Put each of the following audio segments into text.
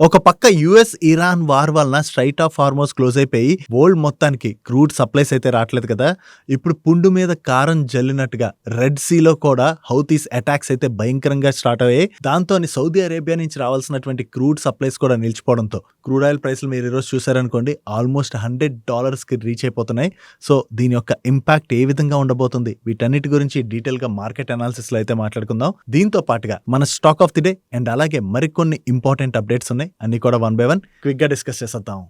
ఒక పక్క US Iran war వలన స్ట్రైట్ ఆఫ్ హార్మోస్ క్లోజ్ అయిపోయి వరల్డ్ మొత్తానికి క్రూడ్ సప్లైస్ అయితే రావట్లేదు కదా. ఇప్పుడు పుండు మీద కారం జల్లినట్టుగా రెడ్ సీలో కూడా హౌతీస్ అటాక్స్ అయితే భయంకరంగా స్టార్ట్ అయ్యాయి. దాంతో సౌదీ అరేబియా నుంచి రావాల్సినటువంటి క్రూడ్ సప్లైస్ కూడా నిలిచిపోవడంతో క్రూడ్ ఆయిల్ ప్రైస్లు మీరు ఈరోజు చూసారనుకోండి ఆల్మోస్ట్ $100కి రీచ్ అయిపోతున్నాయి. సో దీని యొక్క ఇంపాక్ట్ ఏ విధంగా ఉండబోతుంది, వీటన్నిటి గురించి డీటెయిల్ గా మార్కెట్ అనాలిసిస్ లో అయితే మాట్లాడుకుందాం. దీంతో పాటుగా మన stock of the day and అలాగే మరికొన్ని ఇంపార్టెంట్ అప్డేట్స్ ఉన్నాయి, అన్ని కూడా 1 by 1 క్విక్ గా డిస్కస్ చేసేద్దాం.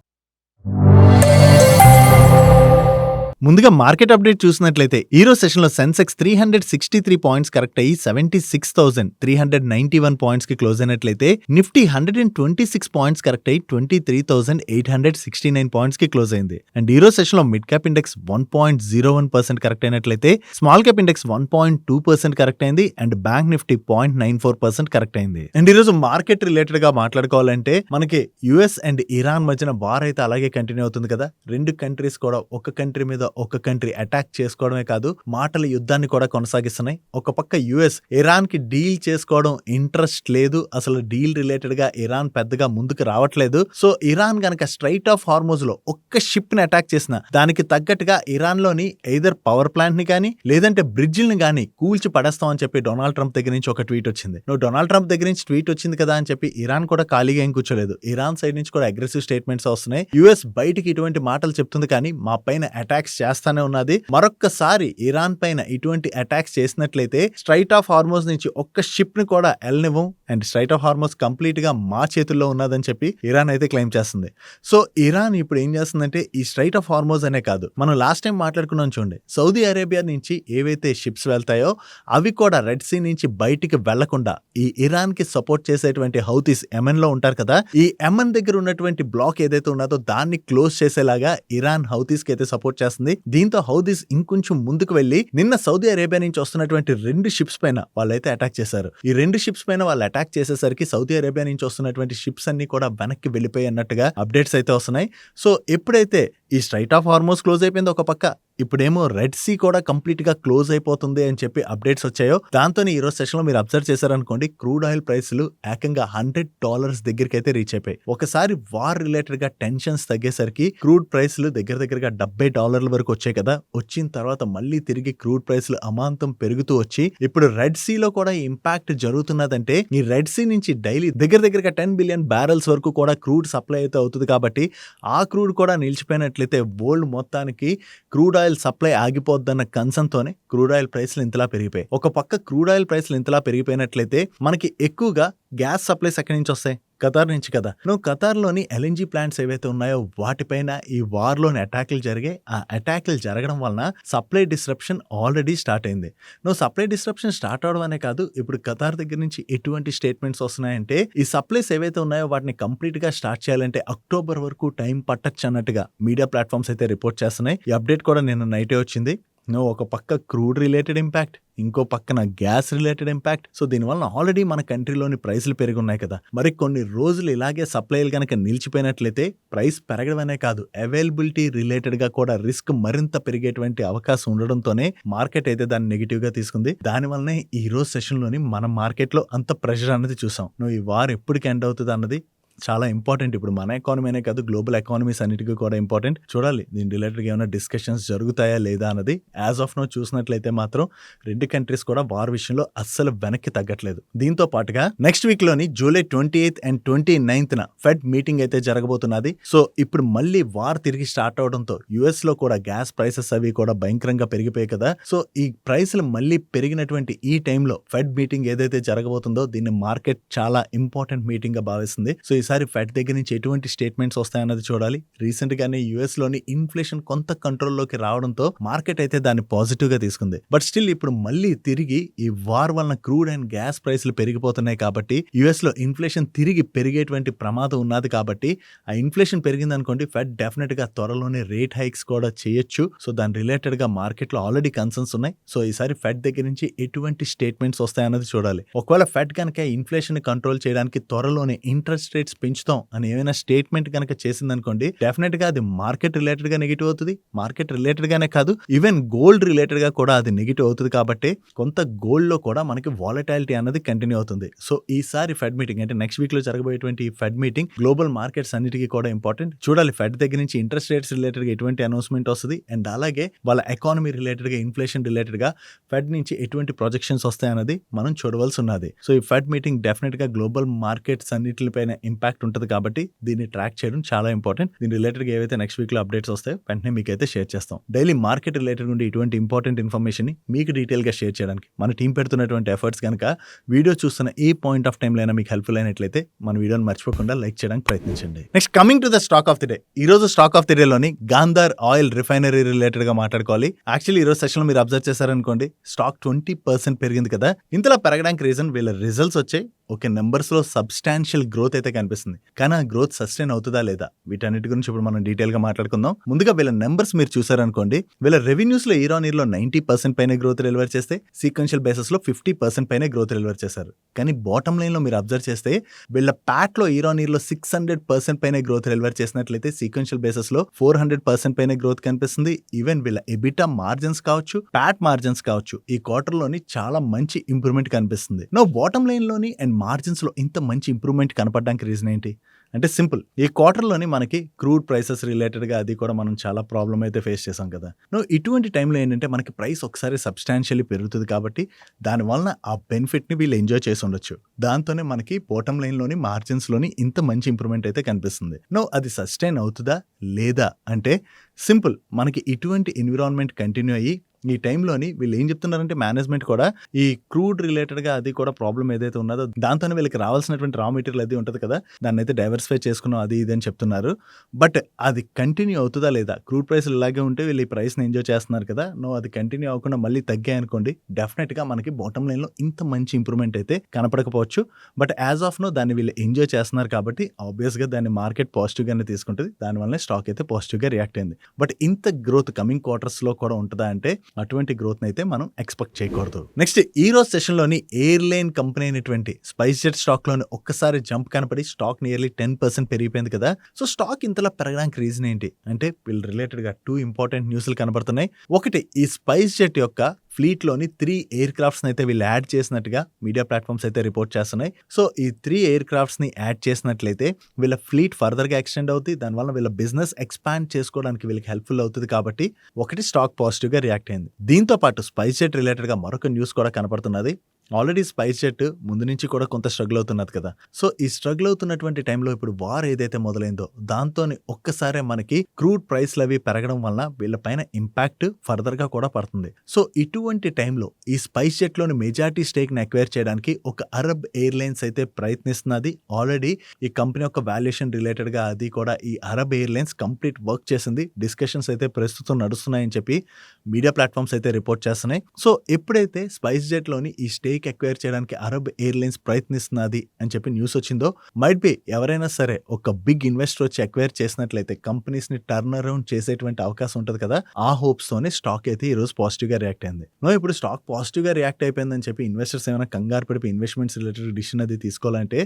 ముందుగా మార్కెట్ అప్డేట్ చూసినట్లయితే ఈ రోజు సెషన్ లో సెన్సెక్స్ 363 పాయింట్స్ కరెక్ట్ అయ్యి 76,391 పాయింట్స్ కి క్లోజ్ అయినట్లయితే నిఫ్టీ 126 పాయింట్స్ కరెక్ట్ అయ్యి 23,869 పాయింట్స్ కి క్లోజ్ అయింది. అండ్ ఈ రోజు సెషన్ లో మిడ్ క్యాప్ ఇండెక్స్ 1.01% కరెక్ట్ అయినట్లయితే స్మాల్ క్యాప్ ఇండెక్స్ 1.2% కరెక్ట్ అయింది అండ్ బ్యాంక్ నిఫ్టీ 0.94% కరెక్ట్ అయింది. అండ్ ఈ రోజు మార్కెట్ రిలేటెడ్ గా మాట్లాడుకోవాలంటే మనకి యుఎస్ అండ్ ఇరాన్ మధ్యన వార్ అయితే అలాగే కంటిన్యూ అవుతుంది కదా. రెండు కంట్రీస్ కూడా ఒక కంట్రీ మీద ఒక కంట్రీ అటాక్ చేసుకోవడమే కాదు మాటల యుద్ధాన్ని కూడా కొనసాగిస్తున్నాయి. ఒక పక్క యుఎస్ ఇరాన్ కి డీల్ చేసుకోవడం ఇంట్రెస్ట్ లేదు, అసలు డీల్ రిలేటెడ్ గా ఇరాన్ పెద్దగా ముందుకు రావట్లేదు. సో ఇరాన్ గనక స్ట్రైట్ ఆఫ్ హార్మోజ్ లో ఒక్క షిప్ ని అటాక్ చేసిన దానికి తగ్గట్టుగా ఇరాన్ లోని ఎయిదర్ పవర్ ప్లాంట్ ని కానీ లేదంటే బ్రిడ్జిల్ని కానీ కూల్చి పడేస్తాం అని చెప్పి డొనాల్డ్ ట్రంప్ దగ్గర నుంచి ఒక ట్వీట్ వచ్చింది. డొనాల్డ్ ట్రంప్ దగ్గర నుంచి ట్వీట్ వచ్చింది కదా అని చెప్పి ఇరాన్ కూడా ఖాళీగా ఏం కూర్చోలేదు. ఇరాన్ సైడ్ నుంచి కూడా అగ్రెసివ్ స్టేట్మెంట్స్ వస్తున్నాయి. యుఎస్ బయటికి ఇటువంటి మాటలు చెప్తుంది కానీ మా పైన అటాక్స్ చేస్తానే ఉన్నది. మరొక్కసారి ఇరాన్ పైన ఇటువంటి అటాక్స్ చేసినట్లయితే స్ట్రైట్ ఆఫ్ హార్మోజ్ నుంచి ఒక్క షిప్ ని కూడా వెళ్ళనివ్వం and strait of Hormuz complete గా మా చేతుల్లో ఉన్నదని చెప్పి ఇరాన్ అయితే క్లెయిమ్ చేస్తుంది. సో ఇరాన్ ఇప్పుడు ఏం చేస్తుందంటే ఈ స్ట్రైట్ ఆఫ్ హార్మోజ్ అనే కాదు, మనం లాస్ట్ టైం మాట్లాడుకున్నాం చూడండి, సౌదీ అరేబియా నుంచి ఏవైతే షిప్స్ వెళ్తాయో అవి కూడా రెడ్ సీ నుంచి బయటికి వెళ్లకుండా ఈ ఇరాన్ కి సపోర్ట్ చేసేటువంటి హౌతీస్ యెమెన్ లో ఉంటారు కదా, ఈ యెమెన్ దగ్గర ఉన్నటువంటి బ్లాక్ ఏదైతే ఉన్నదో దాన్ని క్లోజ్ చేసేలాగా ఇరాన్ హౌతీస్ కి అయితే సపోర్ట్ చేస్తుంది. దీంతో హౌతీస్ ఇంకొంచెం ముందుకు వెళ్లి నిన్న సౌదీ అరేబియా నుంచి వస్తున్నటువంటి 2 షిప్స్ పైన వాళ్ళైతే అటాక్ చేశారు. ఈ 2 షిప్స్ పైన వాళ్ళు అటాక్ చేసేసరికి సౌదీ అరేబియా నుంచి వస్తున్నటువంటి షిప్స్ అన్ని కూడా వెనక్కి వెళ్ళిపోయి అన్నట్టుగా అప్డేట్స్ అయితే వస్తున్నాయి. సో ఎప్పుడైతే ఈ స్ట్రైట్ ఆఫ్ హార్మోజ్ క్లోజ్ అయిపోయిందో ఒక పక్క, ఇప్పుడేమో రెడ్ సీ కూడా కంప్లీట్ గా క్లోజ్ అయిపోతుంది అని చెప్పి అప్డేట్స్ వచ్చాయో దాంతో ఈ రోజు సెషన్ లో మీరు అబ్జర్వ్ చేశారనుకోండి క్రూడ్ ఆయిల్ ప్రైస్లు ఏకంగా $100 దగ్గరికి అయితే రీచ్ అయిపోయి ఒకసారి వార్ రిలేటెడ్ గా టెన్షన్స్ తగ్గేసరికి క్రూడ్ ప్రైస్లు దగ్గరగా $70 వరకు వచ్చాయి కదా. వచ్చిన తర్వాత మళ్ళీ తిరిగి క్రూడ్ ప్రైస్లు అమాంతం పెరుగుతూ వచ్చి ఇప్పుడు రెడ్ సీ లో కూడా ఇంపాక్ట్ జరుగుతున్నదంటే ఈ రెడ్ సీ నుంచి డైలీ దగ్గరగా 10 బిలియన్ బ్యారెల్స్ వరకు కూడా క్రూడ్ సప్లై అయితే అవుతుంది. కాబట్టి ఆ క్రూడ్ కూడా నిలిచిపోయినట్లయితే వరల్డ్ మొత్తానికి క్రూడ్ ఆయిల్ సప్లై ఆగిపోద్దన్న కన్సర్న్ తోనే క్రూడ్ ఆయిల్ ప్రైస్లు ఇంతలా పెరిగిపోయాయి. ఒక పక్క క్రూడ్ ఆయిల్ ప్రైస్లు ఇంతలా పెరిగిపోయినట్లయితే మనకి ఎక్కువగా గ్యాస్ సప్లైస్ ఎక్కడి నుంచి వస్తాయి? ఖతార్ నుంచి కదా. ఖతార్ లోని ఎల్ఎన్జీ ప్లాంట్స్ ఏవైతే ఉన్నాయో వాటిపైన ఈ వార్ లోని అటాక్లు జరిగాయి. ఆ అటాక్లు జరగడం వలన సప్లై డిస్రప్షన్ ఆల్రెడీ స్టార్ట్ అయింది. సప్లై డిస్రప్షన్ స్టార్ట్ అవడం అనే కాదు, ఇప్పుడు ఖతార్ దగ్గర నుంచి ఎటువంటి స్టేట్మెంట్స్ వస్తున్నాయంటే ఈ సప్లైస్ ఏవైతే ఉన్నాయో వాటిని కంప్లీట్ గా స్టార్ట్ చేయాలంటే అక్టోబర్ వరకు టైం పట్టచ్చు అన్నట్టుగా మీడియా ప్లాట్ఫామ్స్ అయితే రిపోర్ట్ చేస్తున్నాయి. ఈ అప్డేట్ కూడా నిన్న నైటే వచ్చింది. ఒక పక్క క్రూడ్ రిలేటెడ్ ఇంపాక్ట్, ఇంకో పక్కన గ్యాస్ రిలేటెడ్ ఇంపాక్ట్. సో దీనివల్ల ఆల్రెడీ మన కంట్రీలోని ప్రైస్లు పెరిగి ఉన్నాయి కదా. మరి కొన్ని రోజులు ఇలాగే సప్లైలు కనుక నిలిచిపోయినట్లయితే ప్రైస్ పెరగడమనే కాదు అవైలబిలిటీ రిలేటెడ్ గా కూడా రిస్క్ మరింత పెరిగేటువంటి అవకాశం ఉండడంతోనే మార్కెట్ అయితే దాన్ని నెగిటివ్ గా తీసుకుంది. దానివల్లనే ఈ రోజు సెషన్ లోని మన మార్కెట్ లో అంత ప్రెషర్ అనేది చూసాం. ఈ వార్ ఎప్పటికి ఎండ్ అవుతుంది అన్నది చాలా ఇంపార్టెంట్. ఇప్పుడు మన ఎకానమీనే కాదు గ్లోబల్ ఎకానమీస్ అన్నిటికీ కూడా ఇంపార్టెంట్. చూడాలి దీని రిలేటెడ్ ఏమైనా డిస్కషన్స్ జరుగుతాయా లేదా అన్నది. యాజ్ ఆఫ్ నో చూసినట్లయితే మాత్రం 2 కంట్రీస్ కూడా వార్ విషయంలో అస్సలు వెనక్కి తగ్గట్లేదు. దీంతో పాటుగా నెక్స్ట్ వీక్ లోని July 28th and 29th fed meeting అయితే జరగబోతున్నది. సో ఇప్పుడు మళ్ళీ వార్ తిరిగి స్టార్ట్ అవడంతో యుఎస్ లో కూడా గ్యాస్ ప్రైసెస్ అవి కూడా భయంకరంగా పెరిగిపోయాయి కదా. సో ఈ ప్రైస్లు మళ్ళీ పెరిగినటువంటి ఈ టైంలో ఫెడ్ మీటింగ్ ఏదైతే జరగబోతుందో దీన్ని మార్కెట్ చాలా ఇంపార్టెంట్ మీటింగ్ గా భావిస్తుంది. సో ఈసారి ఫెడ్ దగ్గర నుంచి ఎటువంటి స్టేట్మెంట్స్ వస్తాయన్నది చూడాలి. రీసెంట్ గానే యుఎస్ లోని ఇన్ఫ్లేషన్ కొంత కంట్రోల్లోకి రావడంతో మార్కెట్ అయితే దాన్ని పాజిటివ్ గా తీసుకుంది. బట్ స్టిల్ ఇప్పుడు మళ్ళీ తిరిగి ఈ వార్ వలన క్రూడ్ అండ్ గ్యాస్ ప్రైస్లు పెరిగిపోతున్నాయి కాబట్టి యుఎస్ లో ఇన్ఫ్లేషన్ తిరిగి పెరిగేటువంటి ప్రమాదం ఉన్నది. కాబట్టి ఆ ఇన్ఫ్లేషన్ పెరిగింది అనుకోండి ఫెడ్ డెఫినెట్ గా త్వరలోనే రేట్ హైక్స్ కూడా చేయొచ్చు. సో దాని రిలేటెడ్ గా మార్కెట్ లో ఆల్రెడీ కన్సర్న్స్ ఉన్నాయి. సో ఈసారి ఫెడ్ దగ్గర నుంచి ఎటువంటి స్టేట్మెంట్స్ వస్తాయన్నది చూడాలి. ఒకవేళ ఫెడ్ కనుక ఇన్ఫ్లేషన్ కంట్రోల్ చేయడానికి త్వరలోనే ఇంట్రెస్ట్ రేట్స్ పెంచుతాం అని ఏమైనా స్టేట్మెంట్ కనుక చేసిందనుకోండి, డెఫినెట్ గా అది మార్కెట్ రిలేటెడ్ గా నెగిటివ్ అవుతుంది. మార్కెట్ రిలేటెడ్ గానే కాదు, ఈవెన్ గోల్డ్ రిలేటెడ్ గా కూడా అది నెగిటివ్ అవుతుంది. కాబట్టి కొంత గోల్డ్ లో కూడా మనకి వాలటాలిటీ అనేది కంటిన్యూ అవుతుంది. సో ఈసారి ఫెడ్ మీటింగ్ అంటే నెక్స్ట్ వీక్ లో జరగబోయేటువంటి ఈ ఫెడ్ మీటింగ్ గ్లోబల్ మార్కెట్స్ అన్నిటికీ కూడా ఇంపార్టెంట్. చూడాలి ఫెడ్ దగ్గర నుంచి ఇంట్రెస్ట్ రేట్స్ రిలేటెడ్ గా ఎటువంటి అనౌన్స్మెంట్ వస్తుంది, అండ్ అలాగే వాళ్ళ ఎకానమీ రిలేటెడ్ గా, ఇన్ఫ్లేషన్ రిలేటెడ్ గా ఫెడ్ నుంచి ఎటువంటి ప్రొజెక్షన్స్ వస్తాయన్నది మనం చూడవలసి ఉన్నది. సో ఈ ఫెడ్ మీటింగ్ డెఫినెట్ గా గ్లోబల్ మార్కెట్స్ అన్నిటిపైన ఇంపాక్ట్ ఉంటుంది. కాబట్టి దీన్ని ట్రాక్ చేయడం చాలా ఇంపార్టెంట్. దీని రిలేటెడ్ గా ఏవైతే నెక్స్ట్ వీక్ లో అప్డేట్స్ వస్తాయో వెంటనే మీకు అయితే షేర్ చేస్తాం. డైలీ మార్కెట్ రిలేటెడ్ ఉండి ఇటువంటి ఇంపార్టెంట్ ఇన్ఫర్మేషన్ ని మీకు డీటెయిల్ గా షేర్ చేయడానికి మన టీం పెడుతున్నటువంటి ఎఫర్ట్స్ కనుక వీడియో చూస్తున్న ఏ పాయింట్ ఆఫ్ టైం లో అయినా మీకు హెల్ప్ఫుల్ అయినట్లయితే మన వీడియోని మర్చిపోకుండా లైక్ చేయడానికి ప్రయత్నించండి. Next coming to the stock of the day. ఈ రోజు స్టాక్ ఆఫ్ ది డే లోని గాంధార్ ఆయిల్ రిఫైనరీ రిలేటెడ్ గా మాట్లాడుకోవాలి. యాక్చువల్లీ ఈ రోజు సెషన్ లో మీరు అబ్జర్వ్ చేశారనుకోండి, స్టాక్ 20% పెరిగింది కదా. ఇంతలా పెరగడానికి రీజన్ వీళ్ళ రిజల్ట్స్ వచ్చాయి. ఓకే, నెంబర్స్ లో సబ్స్టాన్షియల్ గ్రోత్ అయితే కనిపిస్తుంది, కానీ ఆ గ్రోత్ సస్టైన్ అవుతుందా లేదా, వీటన్నిటి గురించి ఇప్పుడు మనం డీటెయిల్ గా మాట్లాడుకుందాం. ముందుగా వీళ్ళ నెంబర్స్ మీరు చూసారనుకోండి, వీళ్ళ రెవెన్యూస్ లో ఇయర్ ఆన్ ఇయర్ లో 90% పైన గ్రోత్ డెలివర్ చేస్తే సీక్వెన్షియల్ బేసిస్ లో 50% పైన గ్రోత్ డెలివర్ చేశారు. కానీ బాటమ్ లైన్ లో మీరు అబ్జర్వ్ చేస్తే వీళ్ళ ప్యాట్ లో ఇయర్ ఆన్ ఇయర్ లో 600% పైన గ్రోత్ డెలివర్ చేసినట్లయితే సీక్వెన్షియల్ బేసిస్ లో 400% పైన గ్రోత్ కనిపిస్తుంది. ఈవెన్ వీళ్ళ ఎబిటా మార్జిన్స్ కావచ్చు, ప్యాట్ మార్జిన్స్ కావచ్చు, ఈ క్వార్టర్ లోని చాలా మంచి ఇంప్రూవ్మెంట్ కనిపిస్తుంది. నో బాటమ్ లైన్ లోని అండ్ మార్జిన్స్ లో ఇంత మంచి ఇంప్రూవ్మెంట్ కనపడడానికి రీజన్ ఏంటి అంటే సింపుల్, ఈ క్వార్టర్లోని మనకి క్రూడ్ ప్రైసెస్ రిలేటెడ్గా అది కూడా మనం చాలా ప్రాబ్లం అయితే ఫేస్ చేసాం కదా. ఇటువంటి టైంలో ఏంటంటే మనకి ప్రైస్ ఒకసారి సబ్స్టాన్షియల్లీ పెరుగుతుంది. కాబట్టి దానివల్ల ఆ బెనిఫిట్ని వీళ్ళు ఎంజాయ్ చేసి ఉండొచ్చు. దాంతోనే మనకి బాటమ్ లైన్లోని మార్జిన్స్లోని ఇంత మంచి ఇంప్రూవ్మెంట్ అయితే కనిపిస్తుంది. అది సస్టైన్ అవుతుందా లేదా అంటే సింపుల్, మనకి ఇటువంటి ఎన్విరాన్మెంట్ కంటిన్యూ అయ్యి ఈ టైంలోని వీళ్ళు ఏం చెప్తున్నారంటే మేనేజ్మెంట్ కూడా ఈ క్రూడ్ రిలేటెడ్గా అది కూడా ప్రాబ్లం ఏదైతే ఉన్నదో దాంతోనే వీళ్ళకి రావాల్సినటువంటి రా మెటీరియల్ అది ఉంటుంది కదా, దాన్ని అయితే డైవర్సిఫై చేసుకున్నాం అది ఇది అని చెప్తున్నారు. బట్ అది కంటిన్యూ అవుతుందా లేదా, క్రూడ్ ప్రైస్లు ఇలాగే ఉంటే వీళ్ళు ఈ ప్రైస్ని ఎంజాయ్ చేస్తున్నారు కదా, అది కంటిన్యూ అవ్వకుండా మళ్ళీ తగ్గాయి అనుకోండి, డెఫినెట్గా మనకి బాటమ్ లైన్లో ఇంత మంచి ఇంప్రూవ్మెంట్ అయితే కనపడకపోవచ్చు. బట్ యాజ్ ఆఫ్ నో దాన్ని వీళ్ళు ఎంజాయ్ చేస్తున్నారు కాబట్టి ఆబ్వియస్గా దాన్ని మార్కెట్ పాజిటివ్గానే తీసుకుంటుంది. దానివల్లనే స్టాక్ అయితే పాజిటివ్గా రియాక్ట్ అయింది. బట్ ఇంత గ్రోత్ కమింగ్ క్వార్టర్స్లో కూడా ఉంటుందా అంటే అటువంటి గ్రోత్ అయితే మనం ఎక్స్పెక్ట్ చేయకూడదు. నెక్స్ట్ ఈ రోజు సెషన్ లోని ఎయిర్లైన్ కంపెనీ అయినటువంటి స్పైస్ జెట్ స్టాక్ లోని ఒక్కసారి జంప్ కనపడి స్టాక్ నియర్లీ 10% పెరిగిపోయింది కదా. సో స్టాక్ ఇంతలా పెరగడానికి రీజన్ ఏంటి అంటే వీళ్ళు రిలేటెడ్ గా 2 ఇంపార్టెంట్ న్యూస్లు కనబడుతున్నాయి. ఒకటి, ఈ స్పైస్ జెట్ యొక్క ఫ్లీట్ లోని 3 ఎయిర్ క్రాఫ్ట్స్ అయితే వీళ్ళు యాడ్ చేసినట్టుగా మీడియా ప్లాట్ఫామ్స్ అయితే రిపోర్ట్ చేస్తున్నాయి. సో ఈ 3 ఎయిర్ క్రాఫ్ట్స్ ని యాడ్ చేసినట్లయితే వీళ్ళ ఫ్లీట్ ఫర్దర్ గా ఎక్స్టెండ్ అవుతుంది. దానివల్ల వీళ్ళ బిజినెస్ ఎక్స్పాండ్ చేసుకోవడానికి వీళ్ళకి హెల్ప్ఫుల్ అవుతుంది. కాబట్టి ఒకటి, స్టాక్ పాజిటివ్ గా రియాక్ట్ అయింది. దీంతో పాటు స్పైస్ జెట్ రిలేటెడ్ గా మరొక న్యూస్ కూడా కనపడుతున్నది. ఆల్రెడీ స్పైస్ జెట్ ముందు నుంచి కూడా కొంత స్ట్రగుల్ అవుతున్నది కదా. సో ఈ స్ట్రగుల్ అవుతున్నటువంటి టైంలో ఇప్పుడు వార్ ఏదైతే మొదలైందో దాంతో ఒక్కసారి మనకి క్రూడ్ ప్రైస్లు అవి పెరగడం వలన వీళ్ళ పైన ఇంపాక్ట్ ఫర్దర్ గా కూడా పడుతుంది. సో ఇటువంటి టైంలో ఈ స్పైస్ జెట్ లోని మెజారిటీ స్టేక్ ని అక్వైర్ చేయడానికి ఒక అరబ్ ఎయిర్లైన్స్ అయితే ప్రయత్నిస్తున్నది. ఆల్రెడీ ఈ కంపెనీ యొక్క వాల్యుయేషన్ రిలేటెడ్ గా అది కూడా ఈ అరబ్ ఎయిర్లైన్స్ కంప్లీట్ వర్క్ చేసింది. డిస్కషన్స్ అయితే ప్రస్తుతం నడుస్తున్నాయని చెప్పి మీడియా ప్లాట్ఫామ్స్ అయితే రిపోర్ట్ చేస్తున్నాయి. సో ఎప్పుడైతే స్పైస్ జెట్ లోని ఈ స్టేక్ ఎక్వైర్ చేయడానికి అరబ్ ఎయిర్లైన్స్ ప్రయత్నిస్తున్నది అని చెప్పి న్యూస్ వచ్చిందో, మైట్ బి ఎవరైనా సరే ఒక బిగ్ ఇన్వెస్టర్ వచ్చి ఎక్వైర్ చేసినట్లయితే కంపెనీస్ ని టర్న్ అరౌండ్ చేసేటువంటి అవకాశం ఉంటుంది కదా. ఆ హోప్స్ తోనే స్టాక్ అయితే ఈ రోజు పాజిటివ్ గా రియాక్ట్ అయింది. ఇప్పుడు స్టాక్ పాజిటివ్ గా రియాక్ట్ అయిపోయిందని చెప్పి ఇన్వెస్టర్స్ ఏమైనా కంగారు పడిపోయి ఇన్వెస్ట్మెంట్స్ రిలేటెడ్ డిసిషన్ అది తీసుకోవాలంటే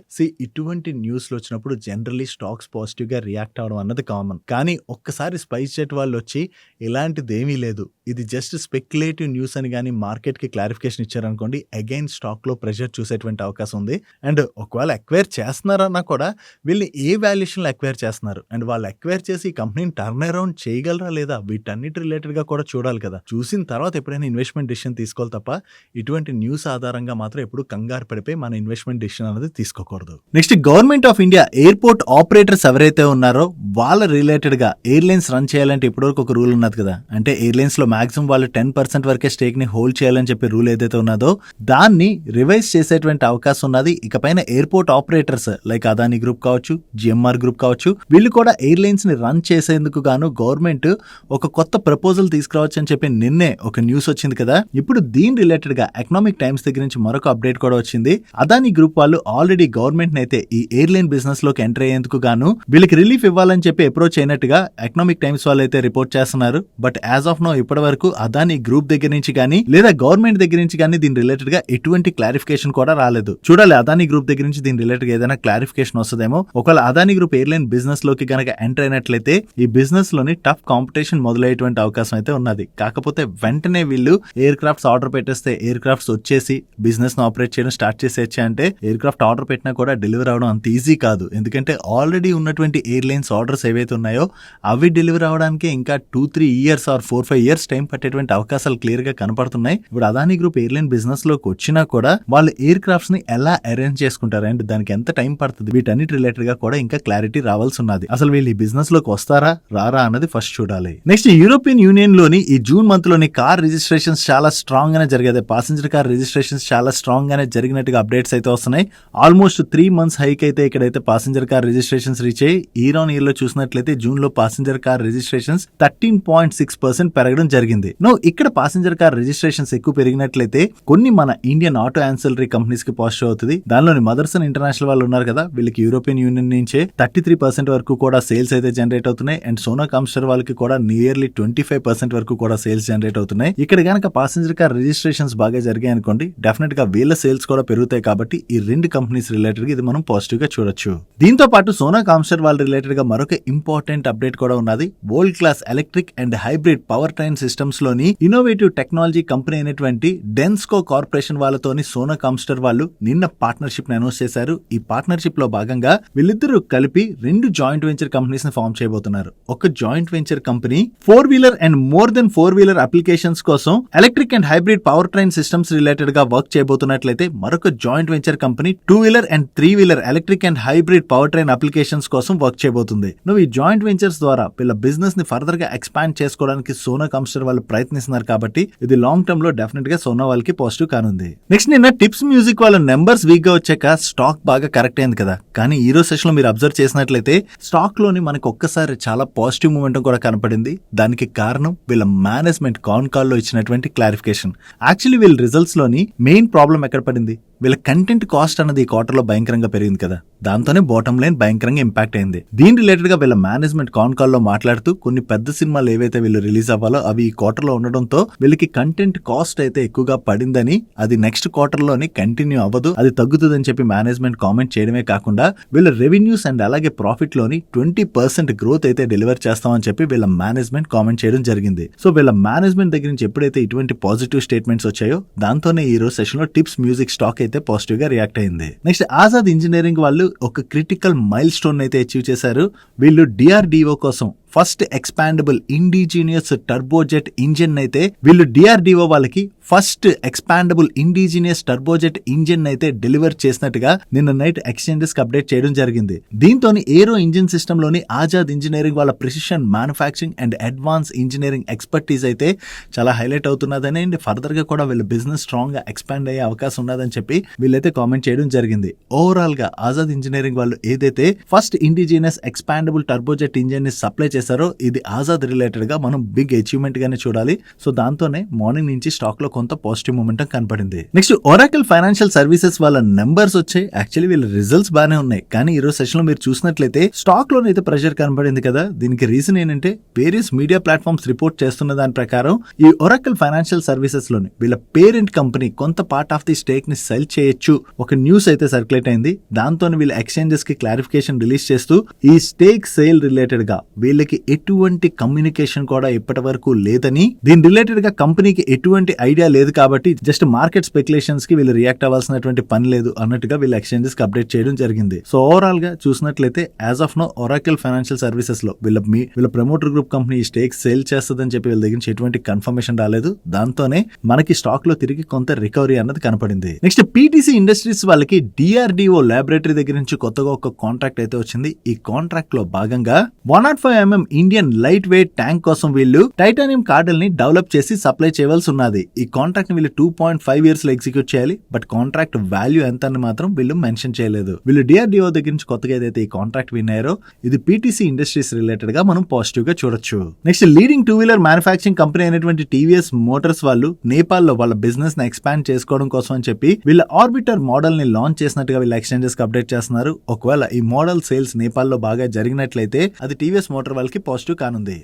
ఇటువంటి న్యూస్లు వచ్చినప్పుడు జనరల్లీ స్టాక్స్ పాజిటివ్ గా రియాక్ట్ అవడం అన్నది కామన్. కానీ ఒక్కసారి స్పైస్ జెట్ వాళ్ళు వచ్చి ఇలాంటిదేమీ లేదు, ఇది జస్ట్ స్పెక్యులేటివ్ న్యూస్ అని కానీ మార్కెట్ కి క్లారిఫికేషన్ ఇచ్చారనుకోండి, అగైన్ స్టాక్ లో ప్రెషర్ చూసేటువంటి అవకాశం ఉంది. అండ్ ఒకవేళ ఎక్వైర్ చేస్తున్నారన్నా కూడా వీళ్ళని ఏ వాల్యుయేషన్ లో ఎక్వైర్ చేస్తున్నారు అండ్ వాళ్ళు ఎక్వైర్ చేసి ఈ కంపెనీని టర్న్ అరౌండ్ చేయగలరా లేదా, వీటన్నిటి రిలేటెడ్ గా కూడా చూడాలి కదా. చూసిన తర్వాత ఎప్పుడైనా ఇన్వెస్ట్మెంట్ డిసిషన్ తీసుకోవాలి తప్ప ఇటువంటి న్యూస్ ఆధారంగా మాత్రం ఎప్పుడు కంగారు పడిపోయి మన ఇన్వెస్ట్మెంట్ డిసిషన్ అనేది తీసుకోకూడదు. Next, government of India airport operators ఎవరైతే ఉన్నారో వాళ్ళ రిలేటెడ్ గా ఎయిర్లైన్స్ రన్ చేయాలంటే ఇప్పటివరకు ఒక రూల్ ఉన్నది కదా, అంటే ఎయిర్లైన్స్ లో మాక్సిమం వాళ్ళు 10% వరకే స్టేక్ ని హోల్డ్ చేయాలని చెప్పి రూల్ ఏదైతే ఉన్నదో దాన్ని రివైజ్ చేసేటువంటి అవకాశం ఉన్నది. ఇకపైన airport operators like Adani group కావచ్చు, జిఎంఆర్ గ్రూప్ కావచ్చు, వీళ్ళు కూడా ఎయిర్లైన్స్ ని రన్ చేసేందుకు గాను గవర్నమెంట్ ఒక కొత్త ప్రపోజల్ తీసుకురావచ్చు అని చెప్పి నిన్నే ఒక న్యూస్ వచ్చింది కదా. ఇప్పుడు దీని రిలేటెడ్ గా ఎకనామిక్ టైమ్స్ దగ్గర నుంచి మరొక అప్డేట్ కూడా వచ్చింది. అదానీ గ్రూప్ వాళ్ళు ఆల్రెడీ గవర్నమెంట్ అయితే ఈ ఎయిర్లైన్ బిజినెస్ లోకి ఎంటర్ అయ్యేందుకు గాను వీళ్ళకి రిలీఫ్ ఇవ్వాలని చెప్పి అప్రోచ్ అయినట్టుగా ఎకనామిక్ టైమ్స్ వాళ్ళు అయితే రిపోర్ట్ చేస్తున్నారు. బట్ యాజ్ ఆఫ్ నో ఇప్పటి వరకు అదాని గ్రూప్ దగ్గర నుంచి గానీ లేదా గవర్నమెంట్ దగ్గర నుంచి గానీ దీని రిలేటెడ్ గా ఎటువంటి క్లారిఫికేషన్ కూడా రాలేదు. చూడాలి అదాని గ్రూప్ దగ్గర నుంచి దీని రిలేటెడ్ గా ఏదైనా క్లారిఫికేషన్ వస్తుందేమో. ఒకవేళ అదాని గ్రూప్ ఎయిర్లైన్ బిజినెస్ లోకి గనక ఎంటర్ అయినట్లయితే ఈ బిజినెస్ లోని టఫ్ కాంపిటీషన్ మొదలయ్యేటువంటి అవకాశం అయితే ఉన్నది. కాకపోతే వెంటనే వీళ్ళు ఎయిర్ క్రాఫ్ట్స్ ఆర్డర్ పెట్టేస్తే ఎయిర్ క్రాఫ్ట్స్ వచ్చేసి బిజినెస్ ను ఆపరేట్ చేయడం స్టార్ట్ చేసేచ్చే అంటే ఎయిర్ క్రాఫ్ట్ ఆర్డర్ పెట్టినా కూడా డెలివర్ అవడం అంత ఈజీ కాదు. ఎందుకంటే ఆల్రెడీ ఉన్నటువంటి ఎయిర్లైన్స్ ఆర్డర్స్ ఏవైతే ఉన్నాయో అవి డెలివర్ అవడానికి ఇంకా 2-3 years ఆర్ 4-5 years టైం పట్టేటువంటి అవకాశాలు క్లియర్ గా కనపడుతున్నాయి. ఇప్పుడు అదాని గ్రూప్ ఎయిర్లైన్ బిజినెస్ లోకి వచ్చినా కూడా వాళ్ళు ఎయిర్ క్రాఫ్ట్స్ ని ఎలా అరేంజ్ చేసుకుంటారు అండ్ దానికి ఎంత టైం పడుతుంది, వీటన్నిటి రిలేటెడ్ గా కూడా ఇంకా క్లారిటీ రావాల్సి ఉన్నది. అసలు వీళ్ళు ఈ బిజినెస్ లోకి వస్తారా రారా అన్నది ఫస్ట్ చూడాలి. నెక్స్ట్ యూరోపియన్ యూనియన్ లోని ఈ జూన్ మంత్ లోని కార్ రిజిస్ట్రేషన్స్ చాలా స్ట్రాంగ్ గానే జరిగాయి. పాసెంజర్ కార్ రిజిస్ట్రేషన్స్ చాలా స్ట్రాంగ్ గానే జరిగినట్టుగా అప్డేట్స్ అయితే వస్తున్నాయి. ఆల్మోస్ట్ 3 months హైక్ అయితే ఇక్కడైతే పాసెంజర్ కార్ రిజిస్ట్రేషన్స్ రీచ్ అయ్యి ఇయర్ ఆన్ ఇయర్ లో చూసినట్లయితే జూన్ లో పాసెంజర్ కార్ రిజిస్ట్రేషన్స్ 13.6% పెరగడం జరిగింది. ఇక్కడ పాసెంజర్ కార్ రిజిస్ట్రేషన్స్ ఎక్కువ పెరిగినట్లయితే కొన్ని మన ఇండియన్ ఆటో యాన్సిలరీ కంపెనీస్ కి పాజిటివ్ అవుతుంది. దానిలోని మదర్సన్ ఇంటర్నేషనల్ వాళ్ళు ఉన్నారు కదా, వీళ్ళకి యూరోపియన్ యూనియన్ నుంచే 33% వరకు కూడా సేల్స్ అయితే జనరేట్ అవుతున్నాయి. అండ్ సోనా కామ్స్టర్ వాళ్ళకి కూడా నియర్లీ 25% వరకు కూడా సేల్స్ జనరేట్ అవుతున్నాయి. ఇక్కడ గనక పాసెంజర్ కార్ రిజిస్ట్రేషన్స్ బాగా జరిగాయి అనుకోండి, డెఫినెట్ గా వీళ్ళ సేల్స్ కూడా పెరుగుతాయి. కాబట్టి ఈ రెండు కంపెనీస్ రిలేటెడ్ గా ఇది మనం పాజిటివ్ గా చూడొచ్చు. దీంతో పాటు సోనా కామ్స్టర్ వాళ్ళ రిలేటెడ్ గా మరొక ఇంపార్టెంట్ అప్డేట్ కూడా ఉన్నది. World class electric and hybrid power train systems లోని ఇన్నోవేటివ్ టెక్నాలజీ కంపెనీ అయినటువంటి డెన్స్కో కార్పొరేషన్ వాళ్ళతోని సోనా కామ్స్టర్ వాళ్ళు నిన్న పార్ట్నర్షిప్ ని అనౌన్స్ చేశారు. ఈ పార్ట్నర్షిప్ లో భాగంగా వీళ్ళిద్దరూ కలిపి 2 జాయింట్ వెంచర్ కంపెనీస్ ని ఫార్మ్ చేయబోతున్నారు. ఒక joint venture company 4-wheeler and more than 4-wheeler applications కోసం electric and hybrid power train systems related గా వర్క్ చేయబోతున్నట్లయితే మరొక joint venture company 2-wheeler and 3-wheeler electric and hybrid power train applications కోసం work చేయబోతుంది. ఈ joint ventures ద్వారా వీళ్ళ business ని ఫర్దర్ గా ఎక్స్పాండ్ చేసుకోవడానికి సోనా కామ్స్టర్ వాళ్ళు ప్రయత్నిస్తున్నారు. కాబట్టి ఇది లాంగ్ టర్మ్ లో డెఫినెట్ గా సోనా వాళ్ళకి పాజిటివ్ కానుంది. నెక్స్ట్ నిన్న టిప్స్ మ్యూజిక్ వాళ్ళ నెంబర్స్ వీక్ గా వచ్చాక స్టాక్ బాగా కరెక్ట్ అయింది కదా, కానీ ఈ రోజు సెషన్ లో మీరు అబ్జర్వ్ చేసినట్లయితే స్టాక్ లోని మనకు ఒక్కసారి చాలా పాజిటివ్ మూమెంటం కూడా కనపడింది. దానికి కారణం వీళ్ళ మేనేజ్మెంట్ కాన్ కాల్ లో ఇచ్చినటువంటి క్లారిఫికేషన్. యాక్చువల్లీ వీళ్ళ రిజల్ట్స్ లోని మెయిన్ ప్రాబ్లం ఎక్కడ పడింది, వీళ్ళ కంటెంట్ కాస్ట్ అనేది ఈ క్వార్టర్ లో భయంకరంగా పెరిగింది కదా, దాంతోనే బాటమ్ లైన్ భయంకరంగా ఇంపాక్ట్ అయింది. దీని రిలేటెడ్ గా వీళ్ళ మేనేజ్మెంట్ కాన్ కాల్ లో మాట్లాడుతూ కొన్ని పెద్ద సినిమాలు ఏవైతే వీళ్ళు రిలీజ్ అవ్వాలో అవి ఈ క్వార్టర్ లో ఉండడంతో వీళ్ళకి కంటెంట్ కాస్ట్ అయితే ఎక్కువగా పడిందని, అది నెక్స్ట్ క్వార్టర్ లోని కంటిన్యూ అవ్వదు, అది తగ్గుతుందని చెప్పి మేనేజ్మెంట్ కామెంట్ చేయడమే కాకుండా వీళ్ళ రెవెన్యూస్ అండ్ అలాగే ప్రాఫిట్ లోని 20% గ్రోత్ అయితే డెలివర్ చేస్తామని చెప్పి వీళ్ళ మేనేజ్మెంట్ కామెంట్ చేయడం జరిగింది. సో వీళ్ళ మేనేజ్మెంట్ దగ్గర నుంచి ఎప్పుడైతే ఇటువంటి పాజిటివ్ స్టేట్మెంట్స్ వచ్చాయో దాంతోనే ఈ రోజు సెషన్ లో టిప్స్ మ్యూజిక్ స్టాక్ అయితే పాజిటివ్ గా రియాక్ట్ అయింది. నెక్స్ట్ ఆజాద్ ఇంజనీరింగ్ వాళ్ళు ఒక క్రిటికల్ మైల్ స్టోన్ అయితే అచీవ్ చేశారు. వీళ్ళు DRDO కోసం first expandable indigenous turbojet engine అయితే వీళ్ళు DRDO వాళ్ళకి first expandable indigenous turbojet engine అయితే డెలివర్ చేసినట్టుగా నిన్న నైట్ ఎక్స్చేంజెస్ కి అప్డేట్ చేయడం జరిగింది. దీంతో ఏరో ఇంజిన్ సిస్టమ్ లోని ఆజాద్ ఇంజనీరింగ్ వాళ్ళ precision manufacturing and advance engineering expertise అయితే చాలా హైలైట్ అవుతున్నదని అండ్ ఫర్దర్ గా కూడా వీళ్ళ బిజినెస్ స్ట్రాంగ్ గా ఎక్స్పాండ్ అయ్యే అవకాశం ఉన్నదని చెప్పి వీళ్ళైతే కామెంట్ చేయడం జరిగింది. ఓవరాల్ గా ఆజాద్ ఇంజనీరింగ్ వాళ్ళు ఏదైతే first indigenous expandable turbojet engine ని సప్లై చేశారో ఇది ఆజాద్ రిలేటెడ్ గా మనం బిగ్ అచీవ్మెంట్ గానే చూడాలి. సో దాంతోనే మార్నింగ్ నుంచి స్టాక్ లో కొంత పాజిటివ్ మూమెంటం కనపడింది. నెక్స్ట్ ఒరాకిల్ ఫైనాన్షియల్ సర్వీసెస్ వాళ్ళ నెంబర్స్ వచ్చాయి. యాక్చువల్లీ వీళ్ళ రిజల్ట్స్ బాగానే ఉన్నాయి, కానీ ఈ రోజు సెషన్ లో మీరు చూసినట్లయితే స్టాక్ లోనే అయితే ప్రెషర్ కనపడింది కదా. దీనికి రీజన్ ఏంటంటే వేరియస్ మీడియా ప్లాట్ఫామ్స్ రిపోర్ట్ చేస్తున్న దాని ప్రకారం ఈ ఒరాకిల్ ఫైనాన్షియల్ సర్వీసెస్ లోని వీళ్ళ పేరెంట్ కంపెనీ కొంత పార్ట్ ఆఫ్ ది స్టేక్ ని సెల్ చేయొచ్చు ఒక న్యూస్ అయితే సర్క్యులేట్ అయింది. దాంతో వీళ్ళ ఎక్స్చేంజెస్ కి క్లారిఫికేషన్ రిలీజ్ చేస్తూ ఈ స్టేక్ సేల్ రిలేటెడ్ గా వీళ్ళకి ఎటువంటి కమ్యూనికేషన్ కూడా ఇప్పటి వరకు లేదని, దీని రిలేటెడ్ గా కంపెనీకి ఎటువంటి ఐడియా లేదు కాబట్టి జస్ట్ మార్కెట్ స్పెక్యులేషన్స్ కి వీళ్ళు రియాక్ట్ అవ్వాల్సినటువంటి పని లేదు అన్నట్టుగా వీళ్ళ ఎక్స్చేంజెస్ కి అప్డేట్ చేయడం జరిగింది. సో ఓవరాల్ గా చూసినట్లయితే as of now Oracle Financial Services లో వీళ్ళ promoter group company stake sale చేస్తుందని చెప్పి వీళ్ళ దగ్గర నుంచి ఎటువంటి కన్ఫర్మేషన్ రాలేదు. దాంతోనే మనకి స్టాక్ లో తిరిగి కొంత రికవరీ అన్నది కనపడింది. నెక్స్ట్ PTC ఇండస్ట్రీస్ వాళ్ళకి DRDO ల్యాబొరేటరీ దగ్గర నుంచి కొత్తగా ఒక కాంట్రాక్ట్ అయితే వచ్చింది. ఈ కాంట్రాక్ట్ లో భాగంగా 105mm Indian light weight tank కోసం వీళ్ళు టైటానియం కార్డల్ ని డెవలప్ చేసి సప్లై చేయవలసి ఉన్నది. ఈ కాంట్రాక్ట్ ని వీళ్ళు 2.5 years లో ఎగ్జిక్యూట్ చేయాలి. బట్ కాంట్రాక్ట్ వాల్యూ ఎంత అని మాత్రం వీళ్ళు మెన్షన్ చేయలేదు. వీళ్ళు DRDO దగ్గర నుంచి కొత్తగా ఏదైతే ఈ కాంట్రాక్ట్ విన్ అయ్యారో ఇది PTC ఇండస్ట్రీస్ రిలేటెడ్ గా మనం పాజిటివ్ గా చూడొచ్చు. Next leading 2-wheeler manufacturing company అయినటువంటి TVS మోటార్స్ వాళ్ళు నేపాల్ లో వాళ్ళ బిజినెస్ ని ఎక్స్పాండ్ చేసుకోవడం కోసం అని చెప్పి వీళ్ళ ఆర్బిటర్ మోడల్ ని లాంచ్ చేసినట్టుగా వీళ్ళ ఎక్స్చేంజెస్ కి అప్డేట్ చేస్తున్నారు. ఒకవేళ ఈ మోడల్ సేల్స్ నేపాల్ లో బాగా జరిగినట్లయితే అది TVS మోటార్ వాళ్ళకి పాజిటివ్ కానుంది.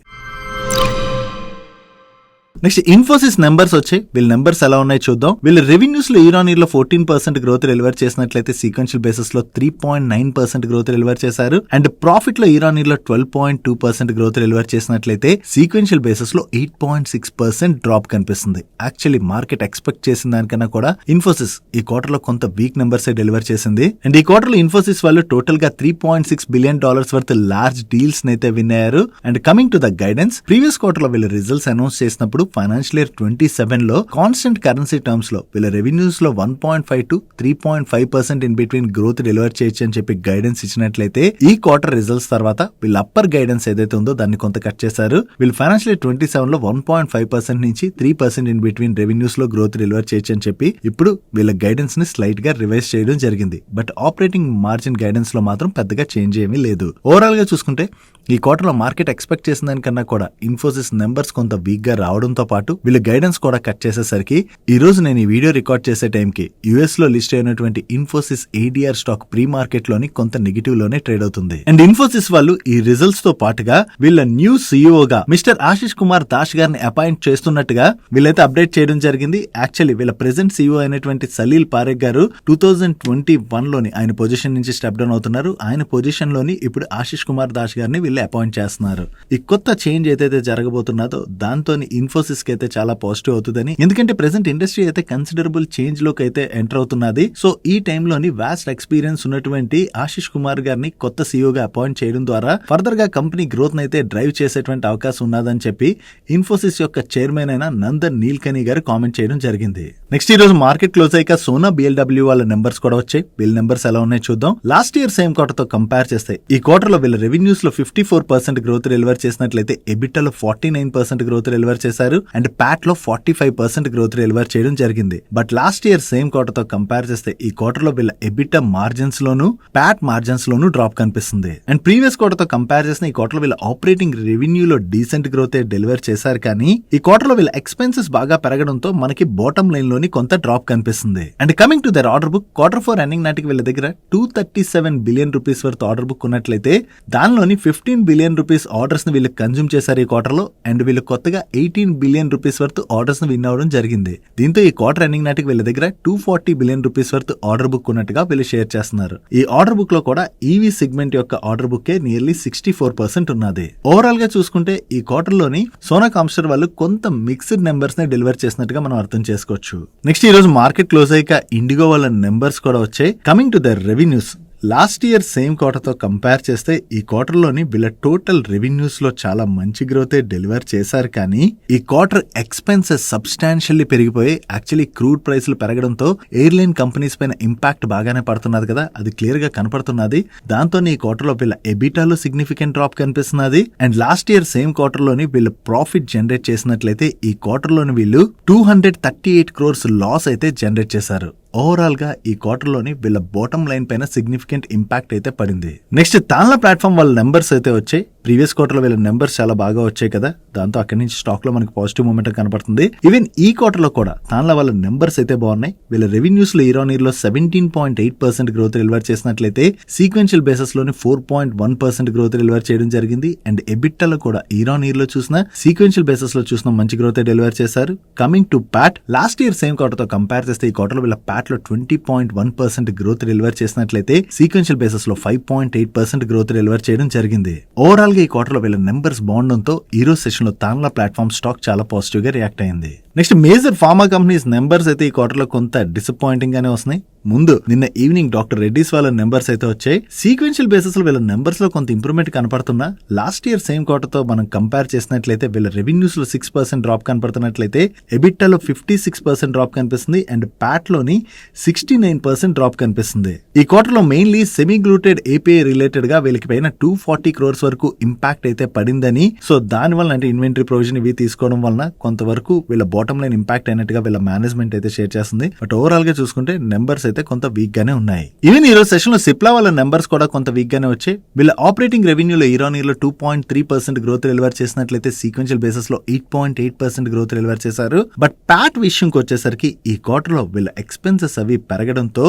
నెక్స్ట్ ఇన్ఫోసిస్ నెంబర్స్ వచ్చాయి. వీళ్ళ నెంబర్స్ ఎలా ఉన్నాయి చూద్దాం. వీళ్ళ రెవెన్యూస్ లో ఇయర్ ఆన్ ఇయర్ లో 14% గ్రోత్ డెలివర్ చేసినట్లయితే సీక్వెన్షియల్ బేసిస్ లో 3.9% గ్రోత్ డెలివర్ చేశారు. అండ్ ప్రాఫిట్ లో ఇయర్ ఆన్ ఇయర్ లో 12.2% గ్రోత్ డెలివర్ చేసినట్లయితే సీక్వెన్షియల్ బేసిస్ లో 8.6% డ్రాప్ కనిపిస్తుంది. యాక్చువల్లీ మార్కెట్ ఎక్స్పెక్ట్ చేసిన దానికన్నా కూడా ఇన్ఫోసిస్ ఈ క్వార్టర్ లో కొంత వీక్ నెంబర్స్ డెలివర్ చేసింది. అండ్ ఈ క్వార్టర్ లో ఇన్ఫోసిస్ వాళ్ళు టోటల్ గా $3.6 బిలియన్ వర్త్ లార్జ్ డీల్స్ నైతే విన్ అయ్యారు. And coming to the guidance, previous quarter లో వీళ్ళ రిజల్ట్స్ అనౌన్స్ చేసినప్పుడు ఫైనాన్షియల్ ఇయర్ 27 లో కాన్స్టెంట్ కరెన్సీ టర్మ్స్ లో వీళ్ళ రెవెన్యూస్ లో 1.5 to 3.5% in between growth deliver చేయొచ్చు అని చెప్పి గైడెన్స్ ఇచ్చినట్లయితే ఈ క్వార్టర్ రిజల్ట్స్ తర్వాత వీళ్ళ అప్పర్ గైడెన్స్ ఏదైతే ఉందో దాన్ని కొంత కట్ చేశారు. వీళ్ళు ఫైనాన్షియల్ ఇయర్ 27 లో 1.5% నుంచి 3% ఇన్ బిట్వీన్ రెవెన్యూస్ లో గ్రోత్ డెలివర్ చేయొచ్చు అని చెప్పి ఇప్పుడు వీళ్ళ గైడెన్స్ ని స్లైట్ గా రివైజ్ చేయడం జరిగింది. బట్ ఆపరేటింగ్ మార్జిన్ గైడెన్స్ లో మాత్రం పెద్దగా చేంజ్ ఏమీ లేదు. ఓవరాల్ గా చూసుకుంటే ఈ క్వార్టర్ లో మార్కెట్ ఎక్స్పెక్ట్ చేసిన దానికన్నా కూడా ఇన్ఫోసిస్ నెంబర్స్ కొంత వీక్ గా రావడంతో పాటు వీళ్ళ గైడెన్స్ కూడా కట్ చేసేసరికి ఈ రోజు నేను ఈ వీడియో రికార్డ్ చేసే టైంకి యుఎస్ లో లిస్ట్ అయినటువంటి Infosys ADR stock pre market లోని కొంత నెగిటివ్ లోనే ట్రేడ్ అవుతుంది. అండ్ ఇన్ఫోసిస్ వాళ్ళు ఈ రిజల్ట్స్ తో పాటుగా వీళ్ళ న్యూ సిఇఓగా మిస్టర్ ఆశిష్ కుమార్ దాస్ గారిని అపాయింట్ చేస్తున్నట్టుగా వీళ్ళైతే అప్డేట్ చేయడం జరిగింది. యాక్చువల్లీ వీళ్ళ ప్రెసెంట్ సిఇఓ అయినటువంటి సలీల్ పారేఖ్ గారు 2021 లోని ఆయన పొజిషన్ నుంచి స్టెప్ డౌన్ అవుతున్నారు. ఆయన పొజిషన్ లోని ఇప్పుడు ఆశిష్ కుమార్ దాస్ గారిని వీళ్ళు అపాయింట్ చేస్తున్నారు. ఈ కొత్త చేంజ్ ఏదైతే జరగబోతున్నదో దాంతో ఇన్ఫోసిస్ కి అయితే చాలా పాజిటివ్ అవుతుందని, ఎందుకంటే ప్రెసెంట్ ఇండస్ట్రీ అయితే కన్సిడరబుల్ చేంజ్ లోకి అయితే ఎంటర్ అవుతున్నది. సో ఈ టైంలోని వాస్ట్ ఎక్స్పీరియన్స్ ఉన్నటువంటి ఆశిష్ కుమార్ గారిని కొత్త సిఇఓగా అపాయింట్ చేయడం ద్వారా ఫర్దర్ గా కంపెనీ గ్రోత్ అయితే డ్రైవ్ చేసేటువంటి అవకాశం ఉన్నదని చెప్పి ఇన్ఫోసిస్ యొక్క చైర్మన్ అయిన నందన్ నీల్కనీ గారు కామెంట్ చేయడం జరిగింది. నెక్స్ట్ ఈ రోజు మార్కెట్ క్లోజ్ అయ్యాక సోనా బిఎల్డబ్ల్యూ వాళ్ళ నెంబర్స్ కూడా వచ్చాయి. వీళ్ళ నెంబర్స్ ఎలా ఉన్నాయి చూద్దాం. లాస్ట్ ఇయర్ సేమ్ క్వార్టర్ తో కంపేర్ చేస్తే ఈ క్వార్టర్ లో వీళ్ళ రెవెన్యూస్ లో 54% గ్రోత్ డెలివర్ చేసినట్లయితే ఎబిటా లో 49% గ్రోత్ డెలివర్ చేశారు. అండ్ ప్యాట్ లో 45% గ్రోత్ డెలివర్ చేయడం జరిగింది. But last year same quarter తో కంపేర్ చేస్తే ఈ క్వార్టర్ లో వీళ్ళ ఎబిటా మార్జిన్స్ లోను ప్యాట్ మార్జిన్స్ లోను డ్రాప్ కనిపిస్తుంది. అండ్ ప్రీవియస్ క్వార్టర్ తో కంపేర్ చేసిన ఈ క్వార్టర్ లో వీళ్ళ ఆపరేటింగ్ రెవెన్యూలో డీసెంట్ గ్రోత్ డెలివర్ చేశారు. కానీ ఈ క్వార్టర్ లో వీళ్ళ ఎక్స్పెన్సెస్ బాగా పెరగడంతో మనకి బాటమ్ లైన్ లోని కొంత డ్రాప్ కనిపిస్తుంది. And coming to their order book, Q4 ending నాటికి వీళ్ళ దగ్గర 237 billion rupees worth order book ఉన్నట్లయితే దానిలోని 15 బిలియన్ రూపీస్ ఆర్డర్స్ ని వీళ్ళు కన్జ్యూమ్ చేశారు ఈ క్వార్టర్ లో. అండ్ వీళ్ళు కొత్తగా 18 బిలియన్ రూపీస్ వర్త్ ఆర్డర్స్ ని విన్ అవడం జరిగింది. దీంతో ఈ క్వార్టర్ ఎండింగ్ నాటికి వీళ్ళ దగ్గర 240 billion rupees worth order book ఉన్నట్టుగా వీళ్ళు షేర్ చేస్తున్నారు. ఈ ఆర్డర్ బుక్ లో కూడా ఈవీ సెగ్మెంట్ యొక్క ఆర్డర్ బుక్ నియర్లీ 64% ఉన్నది. ఓవరాల్ గా చూసుకుంటే ఈ క్వార్టర్ లోని సోనా కామ్స్టర్ వాళ్ళు కొంత మిక్స్డ్ నెంబర్స్ ని డెలివర్ చేసినట్టుగా మనం అర్థం చేసుకోవచ్చు. నెక్స్ట్ ఈ రోజు మార్కెట్ క్లోజ్ అయ్యాక ఇండిగో వాళ్ళ నెంబర్స్ కూడా వచ్చాయి. Coming to their revenues, last year same quarter తో కంపేర్ చేస్తే ఈ క్వార్టర్ లోని వీళ్ళ టోటల్ రెవెన్యూస్ లో చాలా మంచి గ్రోత్ డెలివర్ చేశారు. కానీ ఈ క్వార్టర్ ఎక్స్పెన్సెస్ సబ్స్టాన్షియల్లీ పెరిగిపోయి యాక్చువల్లీ క్రూడ్ ప్రైస్లు పెరగడంతో ఎయిర్లైన్ కంపెనీస్ పైన ఇంపాక్ట్ బాగానే పడుతున్నది కదా, అది క్లియర్ గా కనపడుతున్నది. దాంతో ఈ క్వార్టర్ లో వీళ్ళ ఎబిటాలో సిగ్నిఫికెంట్ డ్రాప్ కనిపిస్తున్నది. And last year same quarter లోని వీళ్ళు ప్రాఫిట్ జనరేట్ చేసినట్లయితే ఈ క్వార్టర్ లోని వీళ్ళు 238 crores లాస్ అయితే జనరేట్ చేశారు. ఓవరాల్ గా ఈ క్వార్టర్ లోని వీళ్ళ బాటమ్ లైన్ పైన సిగ్నిఫికెంట్ ఇంపాక్ట్ అయితే పడింది. నెక్స్ట్ తాన్లా ప్లాట్ఫామ్ వాళ్ళ నెంబర్స్ అయితే వచ్చాయి. ప్రీవియస్ క్వార్టర్ లో వీళ్ళ నెంబర్స్ చాలా బాగా వచ్చాయి కదా, దాంతో అక్కడి నుంచి స్టాక్ లో మనకి పాజిటివ్ మూమెంట్ కనపడుతుంది. ఈవెన్ ఈ క్వార్టర్ లో కూడా తాన్లా వాళ్ళ నెంబర్స్ అయితే బాగున్నాయి. వీళ్ళ రెవెన్యూస్ లో ఇయర్ ఆన్ ఇయర్ లో 17.8% గ్రోత్ డెలివర్ చేసినట్లయితే సీక్వెన్షియల్ బేసిస్ లోని 4.1% గ్రోత్ డెలివర్ చేయడం జరిగింది. అండ్ ఎబిటాలో కూడా ఇయర్ ఆన్ ఇయర్ లో చూసిన సీక్వెన్షియల్ బేసిస్ లో చూసిన మంచి గ్రోత్ డెలివర్ చేశారు. Coming to Pat, last year same quarter తో కంపేర్ చేస్తే ఈ క్వార్టర్ లో వీళ్ళ ప్యాట్ లో 20.1% గ్రోత్ డెలివర్ చేసినట్లయితే సీక్వెన్షియల్ బేసిస్ లో 5.8% గ్రోత్ డెలివర్ చేయడం జరిగింది. ఓవరాల్ గా ఈ క్వార్టర్ లో వీళ్ళ నెంబర్స్ బాగుండడంతో ఈ రోజు సెషన్ లో తాన్లా ప్లాట్ఫామ్ స్టాక్ చాలా పాజిటివ్ గా రియాక్ట్ అయింది. Next major pharma companies numbers అయితే ఈ క్వార్టర్ లో కొంత డిసప్పాయింటింగ్ గానే వస్తున్నాయి. ముందు నిన్న ఈవినింగ్ డాక్టర్ రెడ్డిస్ వాళ్ళ నెంబర్స్ అయితే వచ్చాయి. సీక్వెన్షియల్ బేసిస్ లో వీళ్ళ నెంబర్స్ లో కొంత ఇంప్రూవ్మెంట్ కనపడుతున్నా లాస్ట్ ఇయర్ సేమ్ క్వార్టర్ తో మనం కంపేర్ చేసినట్లయితే వీళ్ళ రెవెన్యూస్ లో 6% డ్రాప్ కనపడుతున్నట్లయితే ఎబిటాలో 56% డ్రాప్ కనిపిస్తుంది. అండ్ ప్యాట్ లోని 69% డ్రాప్ కనిపిస్తుంది. ఈ క్వార్టర్ లో mainly semaglutide API related గా వీళ్ళకి పైన 240 crores వరకు ఇంపాక్ట్ అయితే పడిందని, సో దాని వల్ల అంటే ఇన్వెంటరీ ప్రొవిజన్ ఇవి తీసుకోవడం వలన కొంతవరకు వీళ్ళ బాటమ్ లైన్ ఇంపాక్ట్ అయినట్టుగా వీళ్ళ మేనేజ్మెంట్ అయితే షేర్ చేస్తుంది. బట్ ఓవరాల్ గా చూసుకుంటే నెంబర్స్ అయితే కొంత వీక్ గానే ఉన్నాయి. ఈవెన్ ఈ రోజు సెషన్ లో సిప్లా వాళ్ళ నెంబర్స్ కూడా కొంత వీక్ గానే వచ్చాయి. వీళ్ళ ఆపరేటింగ్ రెవెన్యూలో ఇయర్ ఆన్ ఇయర్ లో 2.3% గ్రోత్ డెలివర్ చేసినట్లయితే సీక్వెన్షియల్ బేసిస్ లో 8.8% గ్రోత్ డెలివర్ చేశారు. బట్ ప్యాట్ విషయంకి వచ్చేసరికి ఈ క్వార్టర్ లో వీళ్ళ ఎక్స్పెన్సెస్ అవి పెరగడంతో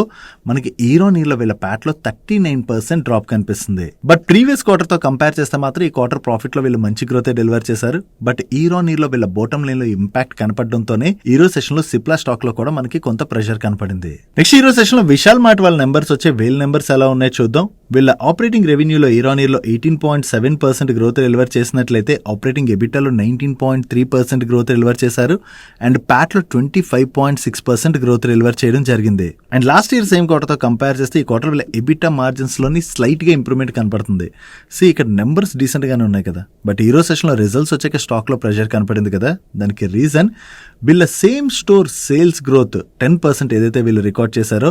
మనకి ఇయర్ ఆన్ ఇయర్ లో వీళ్ళ ప్యాట్ లో 39% డ్రాప్ కనిపిస్తుంది. బట్ ప్రీవియస్ క్వార్టర్ తో కంపేర్ చేస్తే మాత్రం ఈ క్వార్టర్ ప్రాఫిట్ లో వీళ్ళు మంచి గ్రోత్ డెలివర్ చేశారు. బట్ ఇయర్ ఆన్ ఇయర్ లో వీళ్ళ బాటమ్ లైన్ లో ఇంపాక్ట్ కనపడడంతోనే ఈ రోజు సెషన్ లో సిప్లా స్టాక్ లో కూడా మనకి కొంత ప్రెషర్ కనపడింది. నెక్స్ట్ ఈ రోజు సెషన్ లో విశాల్ మార్ట్ వాళ్ళ నెంబర్స్ వచ్చే వేల్ నెంబర్స్ ఎలా ఉన్నాయో చూద్దాం. వీళ్ళ ఆపరేటింగ్ రెవెన్యూలో ఇయర్ ఆన్ ఇయర్ లో 18.7% గ్రోత్ డెలివర్ చేసినట్లయితే ఆపరేటింగ్ ఎబిటాలో 19.3% గ్రోత్ డెలివర్ చేశారు. అండ్ ప్యాట్ లో 25.6% గ్రోత్ డెలివర్ చేయడం జరిగింది. And last year same quarter తో కంపేర్ చేస్తే ఈ క్వార్టర్ వీళ్ళ ఎబిటా మార్జిన్స్ లోని స్లైట్ గా ఇంప్రూవ్మెంట్ కనపడుతుంది. ఇక్కడ నెంబర్స్ డీసెంట్ గానే ఉన్నాయి కదా, బట్ ఈ రోజు సెషన్ లో రిజల్ట్స్ వచ్చాక స్టాక్ లో ప్రెషర్ కనపడింది కదా. దానికి రీజన్ వీళ్ళ సేమ్ స్టోర్ సేల్స్ గ్రోత్ 10% ఏదైతే వీళ్ళు రికార్డ్ చేశారో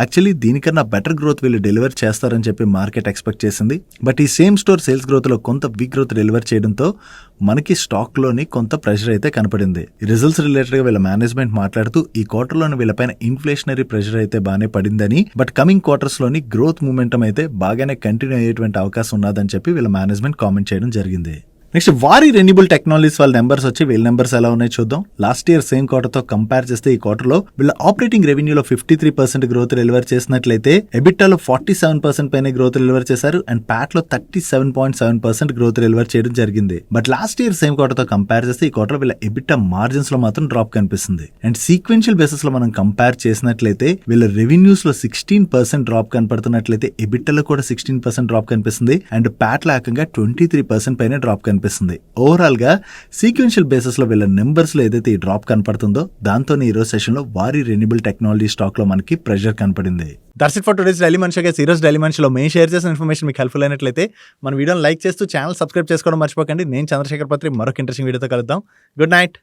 యాక్చువల్లీ దీనికన్నా బెటర్ గ్రోత్ వీళ్ళు డెలివర్ చేస్తారని చెప్పి మార్కెట్ ఎక్స్పెక్ట్ చేసింది. బట్ ఈ సేమ్ స్టోర్ సేల్స్ గ్రోత్ లో కొంత వీక్ గ్రోత్ డెలివర్ చేయడంతో మనకి స్టాక్ లోని కొంత ప్రెషర్ అయితే కనపడింది. రిజల్ట్స్ రిలేటెడ్ గా వీళ్ళ మేనేజ్మెంట్ మాట్లాడుతూ ఈ క్వార్టర్ లోని వీళ్ళపైన ఇన్ఫ్లేషనరీ ప్రెషర్ అయితే బాగానే పడిందని, బట్ కమింగ్ క్వార్టర్స్ లోని గ్రోత్ మూమెంటం అయితే బాగానే కంటిన్యూ అయ్యేటువంటి అవకాశం ఉన్నదని చెప్పి వీళ్ళ మేనేజ్మెంట్ కామెంట్ చేయడం జరిగింది. నెక్స్ట్ వారి రెన్యూబుల్ టెక్నాలజీస్ వాళ్ళ నెంబర్స్ వచ్చి వీళ్ళ నెంబర్స్ ఎలా ఉన్నాయి చూద్దాం. లాస్ట్ ఇయర్ సేమ్ క్వార్టర్ తో కంపేర్ చేస్తే ఈ క్వార్టర్ లో వీళ్ళ ఆపరేటింగ్ రెవెన్యూలో 53% గ్రోత్ డెలివర్ చేసినట్లయితే ఎబిటాలో 47% పైన గ్రోత్ డెలివర్ చేశారు. అండ్ ప్యాట్ లో 37.7% గ్రోత్ డెలివర్ చేయడం జరిగింది. But last year same quarter తో కంపేర్ చేస్తే ఈ క్వార్టర్ వీళ్ళ ఎబిటా మార్జిన్స్ లో మాత్రం డ్రాప్ కనిపిస్తుంది. అండ్ సీక్వెన్షియల్ బేసిస్ లో మనం కంపేర్ చేసినట్లయితే వీళ్ళ రెవెన్యూస్ లో 16% డ్రాప్ కనపడుతున్నట్లయితే ఎబిటాలో కూడా 16% డ్రాప్ కనిపిస్తుంది. అండ్ ప్యాట్ లో ఏకంగా 23% పైన డ్రాప్ కనిపిస్తుంది. ఓవరాల్ గా సీక్వెన్షియల్ బేసిస్ లో వీళ్ళ నెంబర్స్ లో ఏదైతే ఈ డ్రాప్ కనపడుతుందో దాంతో ఈ రోజు సెషన్ లో వారి రెన్యూబుల్ టెక్నాలజీ స్టాక్ లో మనకి ప్రెషర్ కనపడింది. That's it for today's daily మనిషి. ఈ రోజు డైలీ మనిషిలో మేము షేర్ చేసిన ఇన్ఫర్మేషన్ మీకు హెల్ప్ఫుల్ అయినట్లయితే మన వీడియోని లైక్ చేస్తూ ఛానల్ సబ్స్క్రైబ్ చేసుకోవడం మర్చిపోకండి. నేను చంద్రశేఖర్ పత్రి మరొక ఇంట్రెస్టింగ్ వీడియోతో కలుద్దాం. Good night.